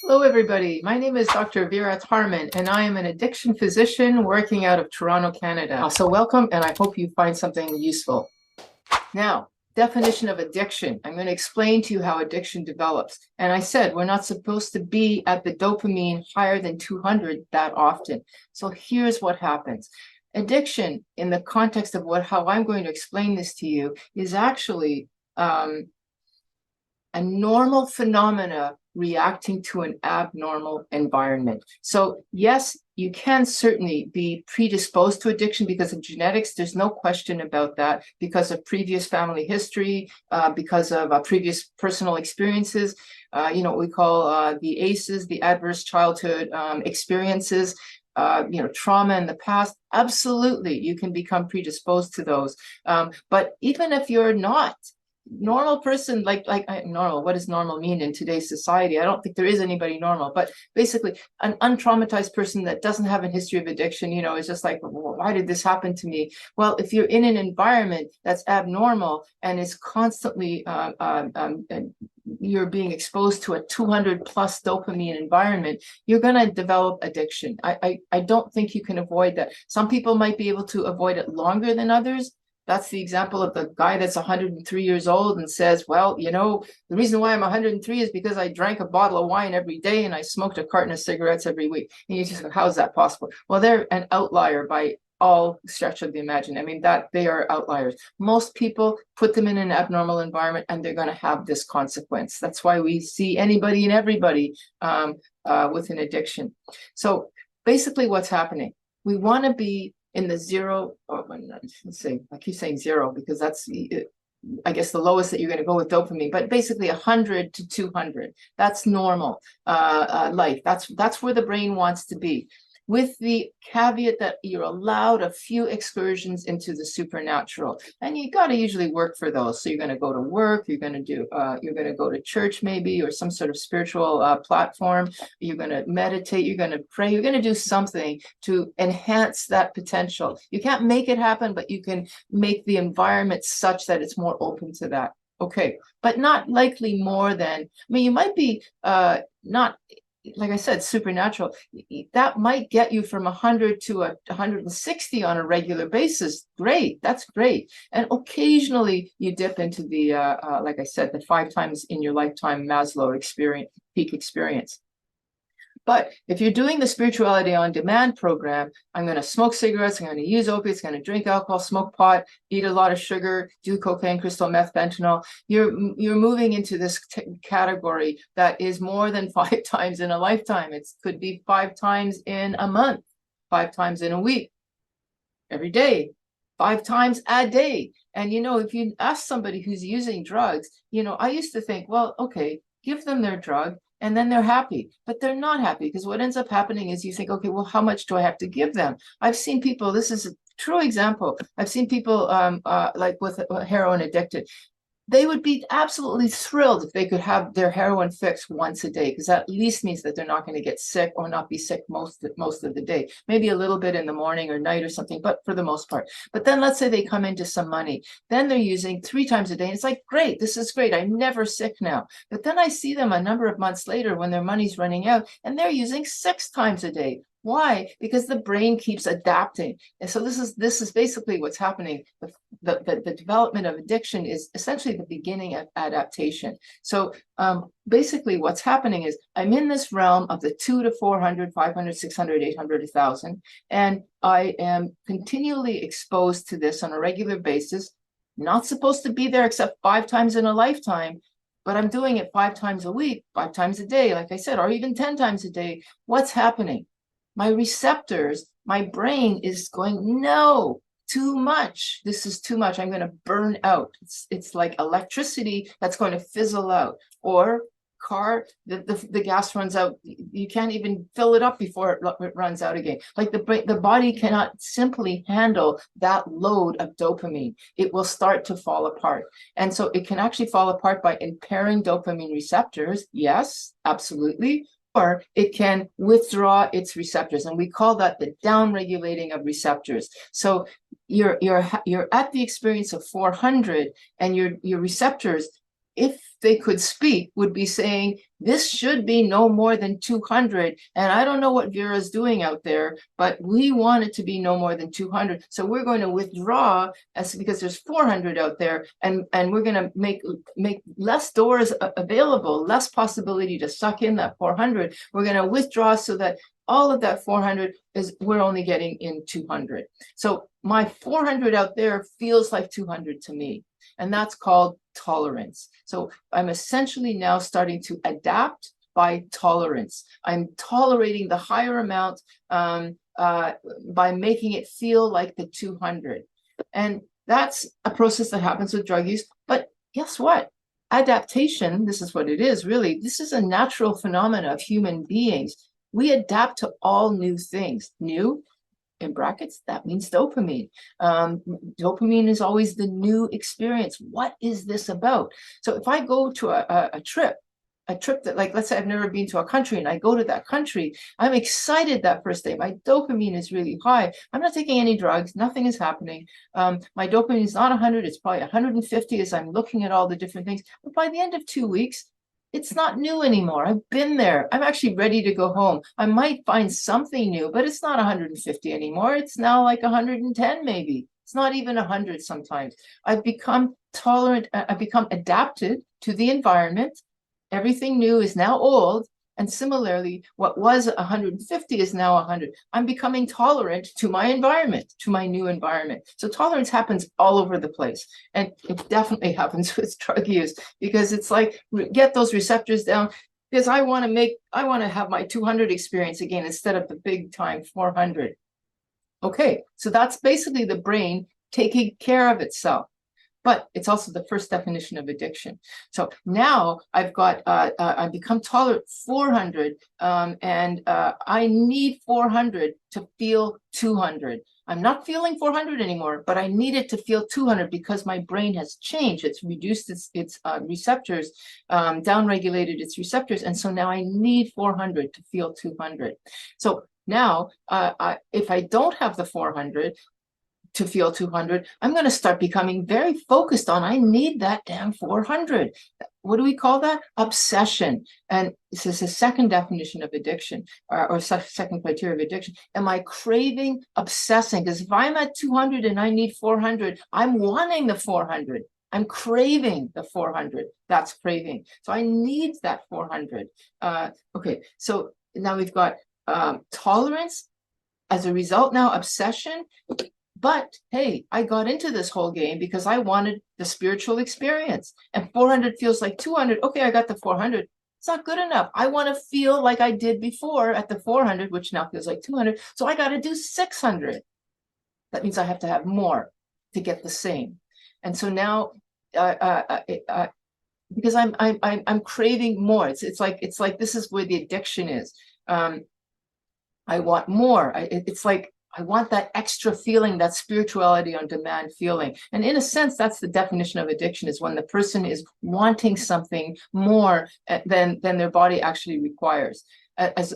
Hello, everybody. My name is Dr. Vera Tarman, and I am an addiction physician working out of Toronto, Canada. So welcome, and I hope you find something useful. Now, definition of addiction. I'm going to explain to you how addiction develops. And I said we're not supposed to be at the dopamine higher than 200 that often. So here's what happens. Addiction, in the context of how I'm going to explain this to you, is actually a normal phenomena reacting to an abnormal environment. So yes, you can certainly be predisposed to addiction because of genetics. There's no question about that, because of previous family history, because of previous personal experiences, what we call the ACEs, the adverse childhood experiences, trauma in the past. Absolutely, you can become predisposed to those. But even if you're not, normal person, normal, what does normal mean in today's society? I don't think there is anybody normal, but basically an untraumatized person that doesn't have a history of addiction, is just like, well, why did this happen to me? Well, if you're in an environment that's abnormal and is constantly you're being exposed to a 200 plus dopamine environment, you're going to develop addiction. I don't think you can avoid that. Some people might be able to avoid it longer than others. That's the example of the guy that's 103 years old and says, well, the reason why I'm 103 is because I drank a bottle of wine every day and I smoked a carton of cigarettes every week. And you just go, how is that possible? Well, they're an outlier by all stretch of the imagination. I mean, that they are outliers. Most people put them in an abnormal environment and they're going to have this consequence. That's why we see anybody and everybody with an addiction. So basically what's happening, we want to be in the zero, let's see, I keep saying zero because that's, I guess, the lowest that you're going to go with dopamine, but basically 100 to 200. That's normal life. That's where the brain wants to be, with the caveat that you're allowed a few excursions into the supernatural, and you got to usually work for those. So you're going to go to work, you're going to go to church maybe, or some sort of spiritual platform. You're going to meditate, you're going to pray, you're going to do something to enhance that potential. You can't make it happen, but you can make the environment such that it's more open to that. Okay, but not likely more than, you might be not, like I said, supernatural. That might get you from 100 to 160 on a regular basis. Great, that's great. And occasionally you dip into the, like I said, the 5 times in your lifetime Maslow experience, peak experience. But if you're doing the Spirituality on Demand program, I'm going to smoke cigarettes, I'm going to use opiates, I'm going to drink alcohol, smoke pot, eat a lot of sugar, do cocaine, crystal meth, fentanyl. You're moving into this category that is more than 5 times in a lifetime. It could be 5 times in a month, 5 times in a week, every day, 5 times a day. And, if you ask somebody who's using drugs, I used to think, well, okay, give them their drug, and then they're happy, but they're not happy, because what ends up happening is you think, okay, well, how much do I have to give them? I've seen people, this is a true example. I've seen people like with heroin addicted. They would be absolutely thrilled if they could have their heroin fixed once a day, because that at least means that they're not going to get sick or not be sick most of the day. Maybe a little bit in the morning or night or something, but for the most part. But then let's say they come into some money. Then they're using 3 times a day. And it's like, great, this is great. I'm never sick now. But then I see them a number of months later when their money's running out and they're using 6 times a day. Why? Because the brain keeps adapting. And so this is basically what's happening. The development of addiction is essentially the beginning of adaptation. So basically what's happening is I'm in this realm of the 2 to 400, 500, 600, 800, 1,000, and I am continually exposed to this on a regular basis. Not supposed to be there except 5 times in a lifetime, but I'm doing it 5 times a week, 5 times a day, like I said, or even 10 times a day. What's happening? My receptors, my brain is going, no, too much. This is too much. I'm going to burn out. It's like electricity that's going to fizzle out. Or car, the gas runs out. You can't even fill it up before it runs out again. Like the body cannot simply handle that load of dopamine. It will start to fall apart. And so it can actually fall apart by impairing dopamine receptors. Yes, absolutely. Or it can withdraw its receptors, and we call that the downregulating of receptors. So you're at the experience of 400, and your receptors if they could speak, would be saying, this should be no more than 200. And I don't know what Vera's doing out there, but we want it to be no more than 200. So we're going to withdraw because there's 400 out there, and we're going to make less doors available, less possibility to suck in that 400. We're going to withdraw so that all of that 400 is, we're only getting in 200. So my 400 out there feels like 200 to me. And that's called tolerance. So I'm essentially now starting to adapt by tolerance. I'm tolerating the higher amount by making it feel like the 200. And that's a process that happens with drug use. But guess what? Adaptation, this is what it is, really. This is a natural phenomenon of human beings. We adapt to all new things. New, in brackets, that means dopamine. Dopamine is always the new experience. What is this about? So if I go to a trip that, like, let's say I've never been to a country and I go to that country, I'm excited that first day. My dopamine is really high. I'm not taking any drugs. Nothing is happening. My dopamine is not 100. It's probably 150 as I'm looking at all the different things. But by the end of 2 weeks, it's not new anymore. I've been there. I'm actually ready to go home. I might find something new, but it's not 150 anymore. It's now like 110 maybe. It's not even 100 sometimes. I've become tolerant. I've become adapted to the environment. Everything new is now old. And similarly, what was 150 is now 100. I'm becoming tolerant to my environment, to my new environment. So tolerance happens all over the place. And it definitely happens with drug use, because it's like, get those receptors down, because I want to have my 200 experience again instead of the big time 400. Okay, so that's basically the brain taking care of itself. But it's also the first definition of addiction. So now I've got, I've become tolerant 400, and I need 400 to feel 200. I'm not feeling 400 anymore, but I need it to feel 200 because my brain has changed. It's reduced its receptors, downregulated its receptors. And so now I need 400 to feel 200. So now if I don't have the 400, to feel 200, I'm going to start becoming very focused on, I need that damn 400. What do we call that? Obsession. And this is a second definition of addiction, or second criteria of addiction. Am I craving, obsessing? Because if I'm at 200 and I need 400, I'm wanting the 400. I'm craving the 400. That's craving. So I need that 400. Okay, so now we've got tolerance. As a result, now obsession. But hey, I got into this whole game because I wanted the spiritual experience, and 400 feels like 200. Okay, I got the 400. It's not good enough. I want to feel like I did before at the 400, which now feels like 200. So I got to do 600. That means I have to have more to get the same. And so now, because I'm craving more. It's like this is where the addiction is. I want more. It's like, I want that extra feeling, that spirituality on demand feeling. And in a sense, that's the definition of addiction, is when the person is wanting something more than their body actually requires.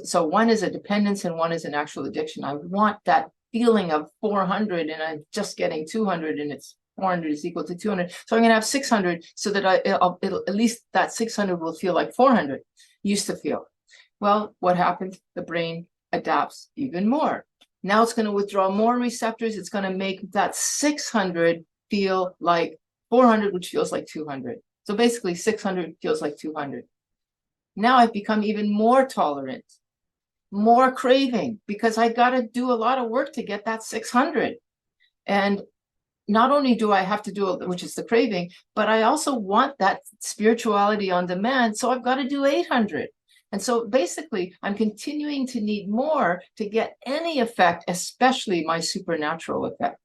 So one is a dependence and one is an actual addiction. I want that feeling of 400 and I'm just getting 200, and it's 400 is equal to 200. So I'm going to have 600 so that it'll at least that 600 will feel like 400 used to feel. Well, what happens? The brain adapts even more. Now it's going to withdraw more receptors. It's going to make that 600 feel like 400, which feels like 200. So basically 600 feels like 200. Now I've become even more tolerant, more craving, because I got to do a lot of work to get that 600. And not only do I have to do it, which is the craving, but I also want that spirituality on demand. So I've got to do 800. And so basically, I'm continuing to need more to get any effect, especially my supernatural effect.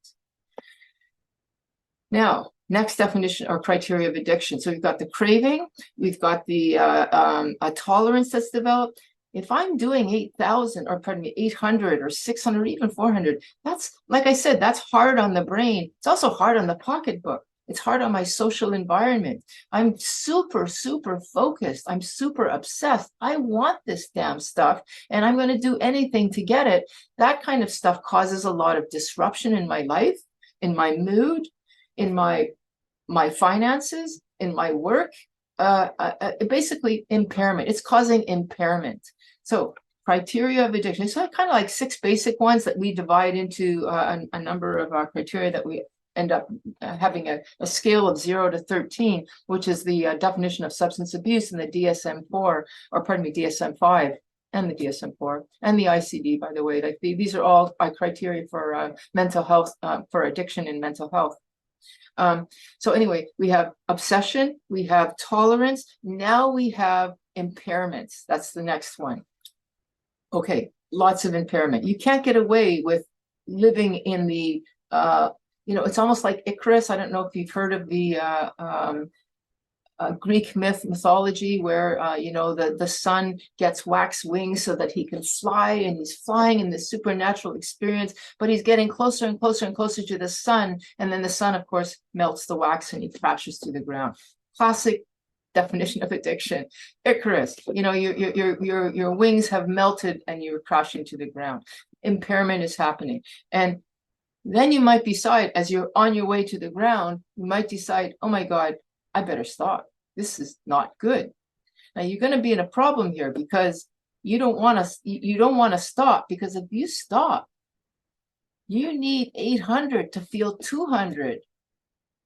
Now, next definition or criteria of addiction. So we've got the craving, we've got the a tolerance that's developed. If I'm doing 8,000, or pardon me, 800 or 600, even 400, that's, like I said, that's hard on the brain. It's also hard on the pocketbook. It's hard on my social environment. I'm super, super focused. I'm super obsessed. I want this damn stuff, and I'm going to do anything to get it. That kind of stuff causes a lot of disruption in my life, in my mood, in my finances, in my work. basically impairment. It's causing impairment. So criteria of addiction. So kind of like 6 basic ones that we divide into a number of criteria that we end up having a scale of 0 to 13, which is the definition of substance abuse in the DSM-4, or pardon me, DSM-5 and the DSM-4 and the ICD, by the way. Like these are all criteria for mental health, for addiction and mental health. So anyway, we have obsession, we have tolerance, now we have impairments. That's the next one. Okay, lots of impairment. You can't get away with living in the, it's almost like Icarus. I don't know if you've heard of the Greek mythology where, the sun gets wax wings so that he can fly, and he's flying in this supernatural experience, but he's getting closer and closer and closer to the sun. And then the sun, of course, melts the wax and he crashes to the ground. Classic definition of addiction. Icarus, your wings have melted and you're crashing to the ground. Impairment is happening. And then you might decide, as you're on your way to the ground, you might decide, oh my God, I better stop. This is not good. Now you're going to be in a problem here because you don't want to stop, because if you stop, you need 800 to feel 200.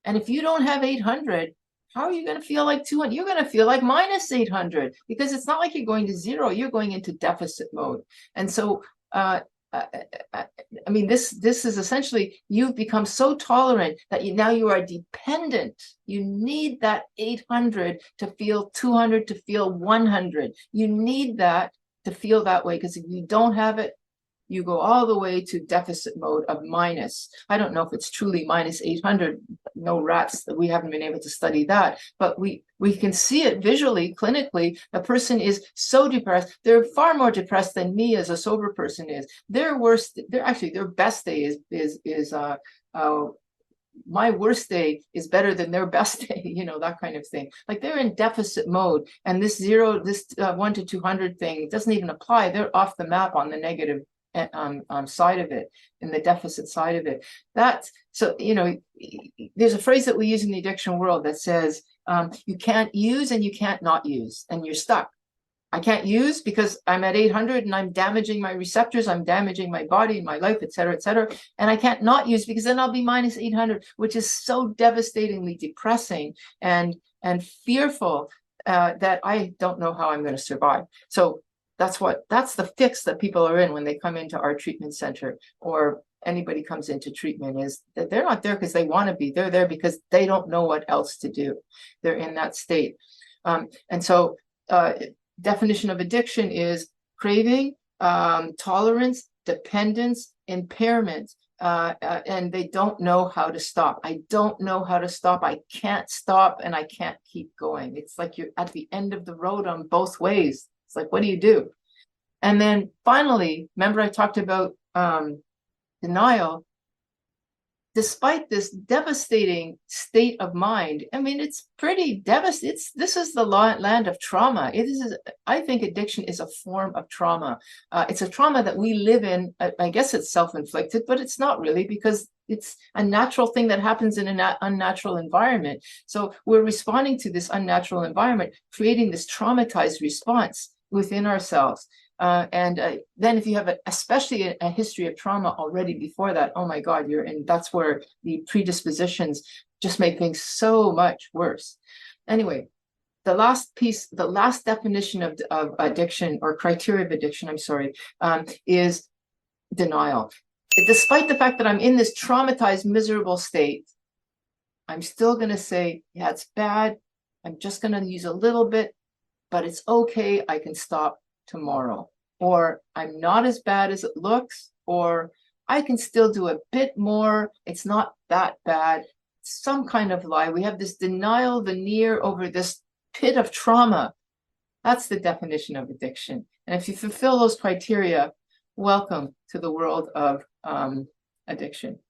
And if you don't have 800, how are you going to feel like 200? You're going to feel like minus 800, because it's not like you're going to 0. You're going into deficit mode. And so, this is essentially, you've become so tolerant that now you are dependent. You need that 800 to feel 200, to feel 100. You need that to feel that way, because if you don't have it, you go all the way to deficit mode of minus. I don't know if it's truly minus 800. No rats, we haven't been able to study that, but we can see it visually, clinically. A person is so depressed. They're far more depressed than me as a sober person is. Their best day is my worst day is better than their best day, that kind of thing. Like they're in deficit mode, and this 1 to 200 thing doesn't even apply. They're off the map on the negative side of it, in the deficit side of it. There's a phrase that we use in the addiction world that says, you can't use and you can't not use, and you're stuck. I can't use because I'm at 800 and I'm damaging my receptors, I'm damaging my body and my life, et cetera, et cetera. And I can't not use because then I'll be minus 800, which is so devastatingly depressing and fearful that I don't know how I'm going to survive. So that's the fix that people are in when they come into our treatment center, or anybody comes into treatment, is that they're not there because they want to be. They're there because they don't know what else to do. They're in that state. And so definition of addiction is craving, tolerance, dependence, impairment, and they don't know how to stop. I don't know how to stop. I can't stop, and I can't keep going. It's like you're at the end of the road on both ways. It's like, what do you do? And then finally, remember I talked about denial. Despite this devastating state of mind, it's pretty devastating. This is the land of trauma. I think addiction is a form of trauma. It's a trauma that we live in. I guess it's self-inflicted, but it's not really, because it's a natural thing that happens in an unnatural environment. So we're responding to this unnatural environment, creating this traumatized response within ourselves. Then if you have especially a history of trauma already before that, oh my God, that's where the predispositions just make things so much worse. Anyway, the last definition of addiction, or criteria of addiction, is denial. Despite the fact that I'm in this traumatized, miserable state, I'm still going to say, yeah, it's bad. I'm just going to use a little bit, but it's okay. I can stop tomorrow. Or I'm not as bad as it looks, or I can still do a bit more. It's not that bad. Some kind of lie. We have this denial veneer over this pit of trauma. That's the definition of addiction. And if you fulfill those criteria, welcome to the world of addiction.